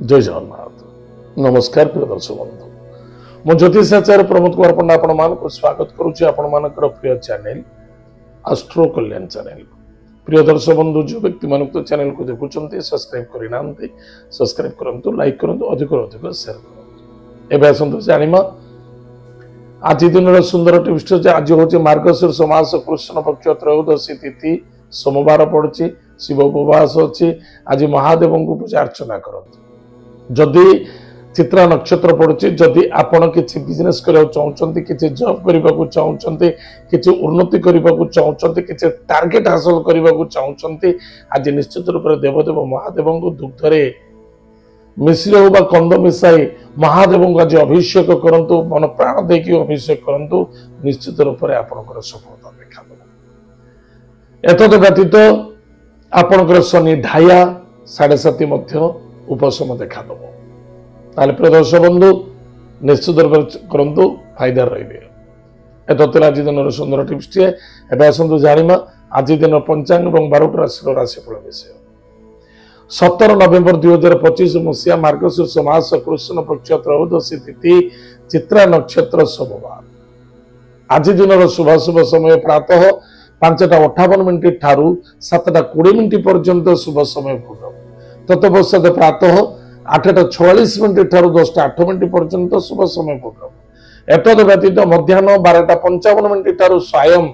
जय जगन्नाथ नमस्कार प्रिय दर्शक बंधु मो ज्योतिषाचार्य प्रमोद कुमार पंडा आपण मानक स्वागत करुच्ची आपण मानकर प्रिय चैनल एस्ट्रो कल्याण चैनल प्रिय दर्शक बंधु जो व्यक्ति मान चैनल को देखुंत सब्सक्राइब करना सब्सक्राइब करूँ लाइक करूँ अधिक अधिक शेयर करूँ एवं आसतु जाना आज दिन सुंदर टिप्स आज हूँ मार्गशीर्ष मास कृष्ण पक्ष त्रयोदशी तिथि सोमवार पड़ी शिव उपवास अच्छी आज महादेव को पूजा अर्चना करते जदि चित्रा नक्षत्र पड़ुछि जदि आपण किछि बिजनेस करबा चाहउछन्ति किछि जॉब करबा को चाहउछन्ति किछि उन्नति करबा को चाहउछन्ति किछि टार्गेट हासिल करबा को चाहउछन्ति आज निश्चित रूप से देवदेव महादेव को दुग्धरे मिश्र होबा कंद मिसाई महादेव को आज अभिषेक करंतु मन प्राण देकी अभिषेक करंतु निश्चित रूप से आपनकर सफलता देखा दबो एतद व्यतीत आपनकर शनि ढाया 7.5 मध्य उपशम देखा दबो ताले प्रिय दर्शक बंधु निश्चित करंतु फायदा रहिबे एततला आज दिन सुंदर टिप्स टे एबे आसंतु जानिमा आज दिन पंचांग एवं 12 राशि राशिफल विषय 17 नवेम्बर 2025 मसीहा मार्गशीर्ष मास कृष्ण पक्ष त्रयोदशी तिथि चित्रा नक्षत्र सोमवार आज दिन शुभ समय प्रातः 5:58 ठारू 7:20 पर्यंत शुभ समय पूर्व तत्पश्चात प्रातः 8:44 ठारू 10:08 पर्यंत शुभ समय पूर्व एतद व्यतीत मध्याह्न 12:55 ठारू सायं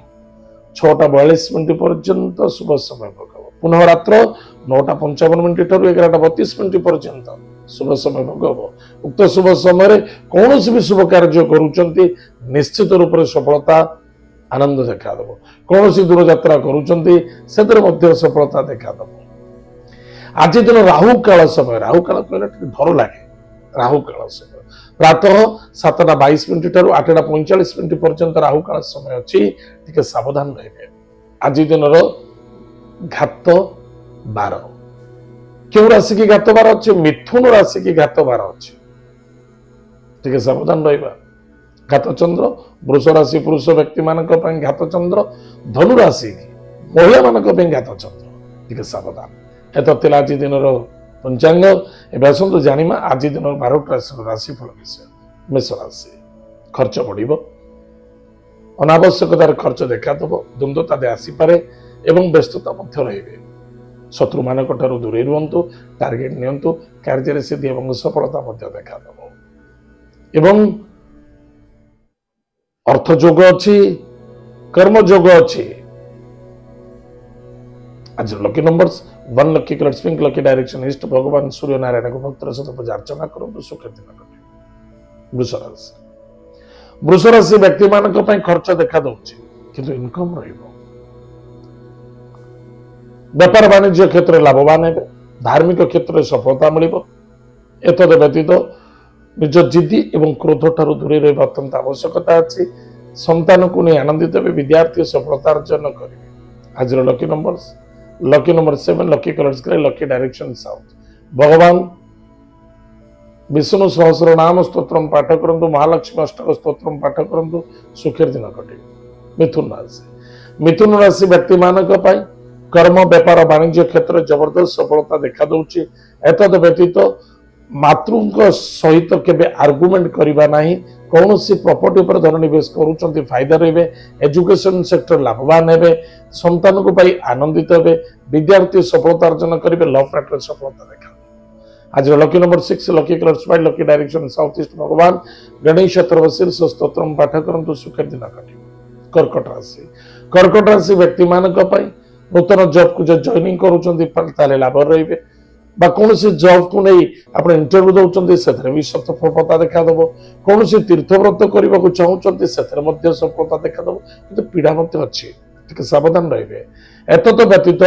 6:42 पर्यंत शुभ समय भोग पुनः रात्र 9:55 ठारू 11:32 पर्यंत शुभ समय भोग उक्त शुभ समय कौन भी शुभ कार्य करुचंती निश्चित रूप से सफलता आनंद देखा दब कौन सी दूर यात्रा करुचंती से सफलता देखा दब आज दिन राहु काल समय राहु काल कहले डर लगे राहु काल समय प्रातः 7:22 ठारू 8:45 पर्यंत राहु काल समय अच्छी टिके सावधान रहे आज दिन घात 12 क्यों राशि की घात 12 अच्छे मिथुन राशि की घात 12 अच्छे टिके सावधान रहा घात चंद्र वृष राशि पुरुष व्यक्ति मान घात चंद्र धनु राशि महिला मान घात चंद्र टिके सावधान एतला आज दिन पंचांग एवं आसतु जाना आज दिन 12 राशिफल विषय मेष राशि खर्च बढ़ अनावश्यकतार खर्च देखा दब द्वंद्वता आसीपे एवं व्यस्तता रे शत्रु मान दूरे रुहतु टार्गेट नियंतु कार्य सिद्धि एवं सफलता देखा दब एवं अर्थ जोग अच्छी कर्म जोग अच्छी आज lucky numbers 1 lucky colours pink lucky direction east भगवान सूर्य नारायण को भक्त सहित पूजा अर्चना करूँ सुखद दिन कटे वृष राशि व्यक्ति मान खर्च देखा दौर किंतु इनकम व्यापार वाणिज्य क्षेत्र लाभवान है धार्मिक क्षेत्र सफलता मिल एतद व्यतीत निज जिद्दी एवं क्रोध ठारू दूरे रही अत्यंत आवश्यकता अच्छी संतान को नहीं आनंदित हे विद्यार्थी सफलता अर्जन करेंगे आज lucky number 7 lucky colours grey lucky direction south भगवान विष्णु सहस्र नाम स्तोत्रम पाठ करंतु महालक्ष्मी अष्टक स्तोत्रम पाठ करंतु सुखेर दिन कटे मिथुन राशि व्यक्ति मानक कर्म व्यापार वाणिज्य क्षेत्र जबरदस्त सफलता देखा दौची एतद व्यतीत मातृ सहित केबे आर्गुमेंट करबा नाही कौन सी प्रॉपर्टी पर धन निवेश करूचंती फायदा रहिबे एजुकेशन सेक्टर लाभवान हेबे संतान को पाई आनंदित हेबे विद्यार्थी सफलता अर्जन करिवे लव मैटर सफलता देखा आज lucky number 6 lucky colours white lucky direction south east भगवान गणेश शीर्ष स्तोत्रम पाठ करंतु सुखर दिन कटे कर्कट राशि व्यक्ति मानक पाई नूतन जॉब को जॉइनिंग करूचंती ताले लाभ रहिबे कौन सी जॉब को नहीं आप इंटरव्यू दौरान से भी सफलता देखा दब कौन सी तीर्थव्रत करने को चाहते से सफलता देखा दब कि पीड़ा अच्छी सावधान रहे एतद व्यतीत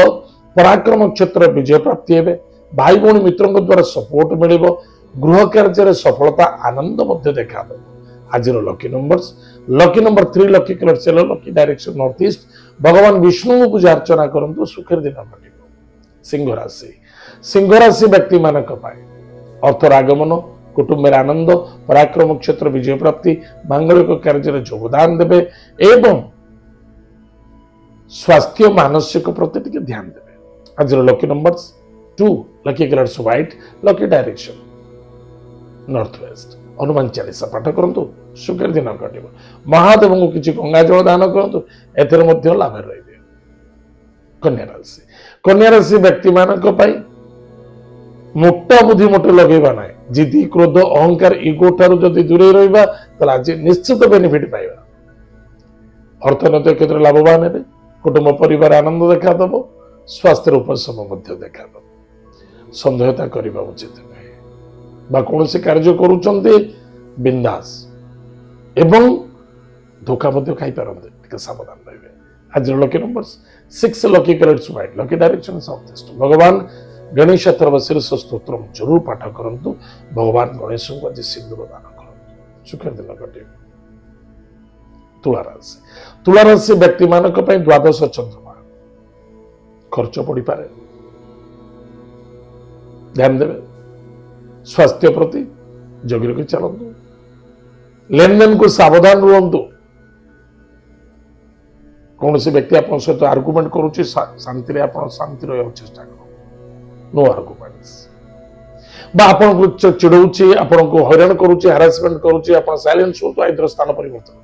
पराक्रम क्षेत्र विजय प्राप्ति हे भाई भौणी मित्रों द्वारा सपोर्ट मिल गृह कार्य सफलता आनंद देखा दब आज लकी नंबर 3 लकी कलर चलो लकी डायरेक्शन नॉर्थ ईस्ट भगवान विष्णु पूजा अर्चना करंतु सुखेर दिन कटे सिंह राशि व्यक्ति मानक अर्थर आगमन कुटुंब आनंद पराक्रम क्षेत्र विजय प्राप्ति मांगलिक कार्य योगदान देवे एवं स्वास्थ्य मानसिक प्रति ध्यान देवे आज lucky numbers 2 lucky colours white lucky direction north west Hanuman Chalisa पाठ करंतु सुखर दिन कटिब महादेव को किसी गंगा जल दान करंतु एथरे मध्य लाभ रहिबे कन्या राशि व्यक्ति मानक पई मोटा बुद्धि मोटे लगेबा ना जिदी क्रोध अहंकार इगो ठारू जदि दूरे रहिबा त आज निश्चित बेनिफिट पाइबा अर्थनैतिक क्षेत्र लाभवान हेबे कुटुंब परिवार आनंद देखा दब स्वास्थ्य उपशम देखा दब संदेहता करने उचित नुहे कौन से कार्य करुँचे बिंदास एवं धोखा खाई पारते सावधान रहे आज lucky number 6 lucky colours white lucky direction south east भगवान गणेश शीर्ष स्तोत्र जरूर पाठ करूँ भगवान गणेश को आज सिंदूर दान करूँ सुखर दिन कटे तुला राशि व्यक्ति मानक द्वादश चंद्रमा खर्च पड़ पारे ध्यान देवे स्वास्थ्य प्रति जगी रखी चलतु लेन देन को सावधान रुहतु कौन से व्यक्ति आप सहित आर्गुमेंट करुच्ची शांति शांति रहा चेष्टा कर नो आर्गुमेंट्स आपन चिड़ौची आपन को हैरान करुच्ची हारासमेंट करुच्ची आप साइलेंस हो तो आइदर स्थान परिवर्तन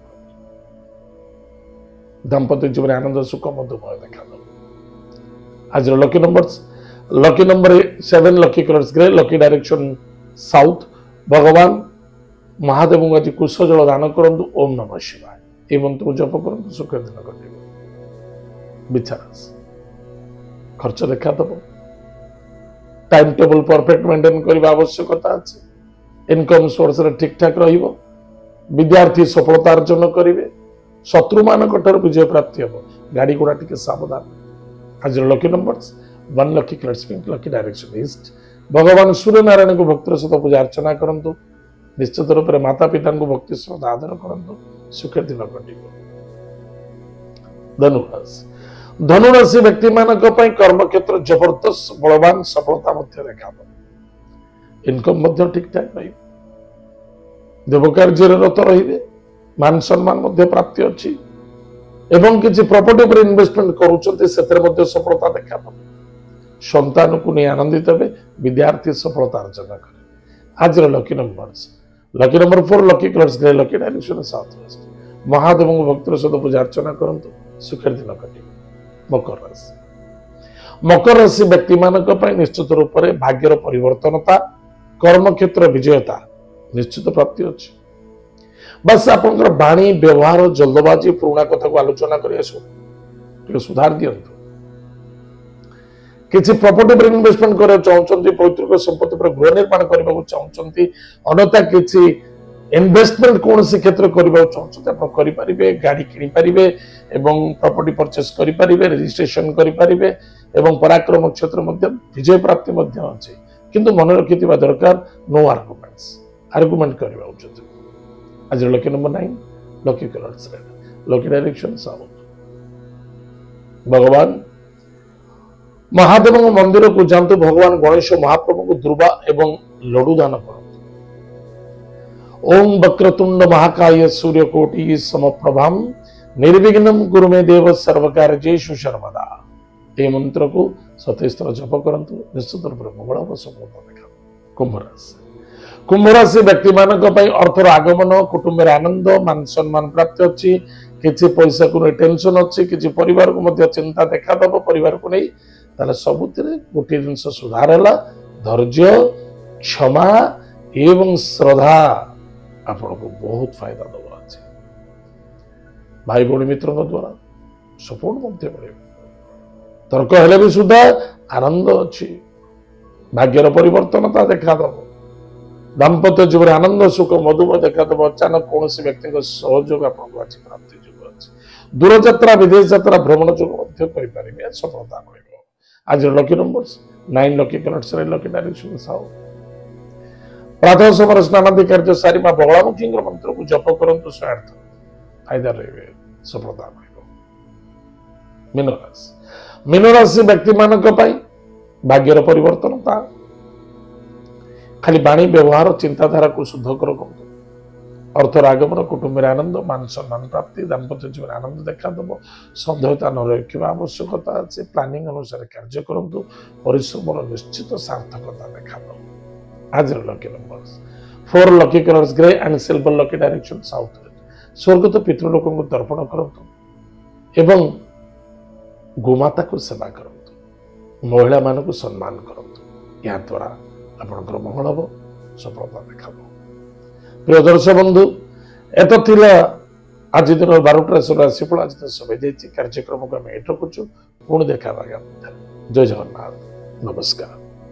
दाम्पत्य जीवन आनंद सुख मधुमय देखा आज lucky number 7 lucky colours grey lucky direction south भगवान महादेव को आज कुश जल दान करूँ ओम नमः शिवाय ये मंत्र जप करूँ सुख दिन कटे विचार खर्च देखा दब टाइम टेबल परफेक्ट मेंटेन करने आवश्यकता अच्छे इनकम सोर्स ठीक ठाक विद्यार्थी सफलता अर्जन करेंगे शत्रु मान विजय प्राप्ति हम गाड़ी घोड़ा टी सावधान आज lucky number 1 lucky colours pink lucky direction east भगवान सूर्य नारायण को भक्तर सहित पूजा अर्चना करूँ निश्चित रूप से माता पिता को भक्ति श्रद्धा आदर करूँ सुखर दिन कटे धनुराशि व्यक्ति मानक कर्म क्षेत्र जबरदस्त बलवान सफलता देखा इनकम ठीक ठाक रही देव कार्य रत रे मान सम्मान प्राप्ति अच्छी एवं किसी प्रॉपर्टी पर इन्वेस्टमेंट करुँचे सफलता देखा संतान को नहीं आनंदित हे विद्यार्थी सफलता अर्जन करे आज lucky number 4 lucky colours grey lucky direction south west Mahadev को भक्तर सहित पूजा अर्चना करूँ सुखर दिन कटे मकर राशि व्यक्ति मानक निश्चित रूप से भाग्यर परिवर्तनता कर्म क्षेत्र विजयता निश्चित प्राप्ति अच्छी बस आपंकर बाणी व्यवहार जल्दबाजी पुराणा कथा को आलोचना कर सुधार दिंतु किसी प्रॉपर्टी पर इन्वेस्टमेंट करना चाहते पैतृक संपत्ति पर गृह निर्माण करने को चाहते अन्यथा किसी इन्वेस्टमेंट कौन सी क्षेत्र करने चाहते आप करें गाड़ी किनीपारे एवं प्रॉपर्टी परचेस करें रजिस्ट्रेशन करें एवं पराक्रम क्षेत्र विजय प्राप्ति अच्छे किंतु मन रखि दरकार नो आर्गुमेंट करवा उचित आज lucky number 9 lucky colours red lucky direction south भगवान महादेव मंदिर को जातु भगवान गणेश महाप्रभु को दुर्वा एवं लड्डू दान करूँ ओम वक्रतुंड महाकाय सूर्यकोटि समप्रभाम निर्विघ्नं कुरु मे देव सर्वकार्येषु सर्वदा ये मंत्र को 27 थर जप करंतु निश्चित रूप से मंगल और सफलता देखा कुंभ राशि व्यक्ति मानक अर्थर आगमन कुटुंब आनंद मान सम्मान प्राप्ति अच्छी किसी पैसा को नहीं टेंशन अच्छी किसी परिवार को मध्य चिंता देखा दब परिवार को नहीं ताले सबुति गोटे जिन सुधार है धैर्य क्षमा एवं श्रद्धा आपन को बहुत फायदा दब अच्छे भाई भाई मित्रों द्वारा सपोर्ट मिले तर्क हेले भी सुधा आनंद अच्छी भाग्यर परिवर्तनता देखा दब दाम्पत्य जीवन आनंद सुख मधुमय देखा दब अचानक कौन से व्यक्ति सहयोग आपको आज प्राप्ति जो अच्छे दूरयात्रा विदेश यात्रा भ्रमण जो सफलता रही आज lucky number 9 lucky colours lucky direction south प्रातः समय स्नानादि कार्य सारी मां बगलामुखी मंत्र को जप करंतु स्वार्थ फायदा रहे सफलता मीन राशि व्यक्ति मानक भाग्यर परिवर्तनता खाली बाणी व्यवहार चिंताधारा को शुद्ध कर अर्थर आगमन कुटुंब आनंद मान सम्मान प्राप्ति दाम्पत्य जीवन आनंद देखा दब संदेहता न रखा आवश्यकता अच्छे प्लानिंग अनुसार कार्य करूँ परिश्रम निश्चित सार्थकता देखा दब आज lucky number 4 lucky colours grey and silver lucky direction south स्वर्गत पितृलोक को तर्पण करतु एवं गोमाता को सेवा करतु महिला मान को सम्मान करतु या द्वारा आपनकर मंगल हम सफलता देखा प्रिय दर्शक बंधु एत थिला आज दिन 12टा राशिफल आज दिन समय कार्यक्रम को आम एट रखुचु पुणी देखा जय जगन्नाथ नमस्कार।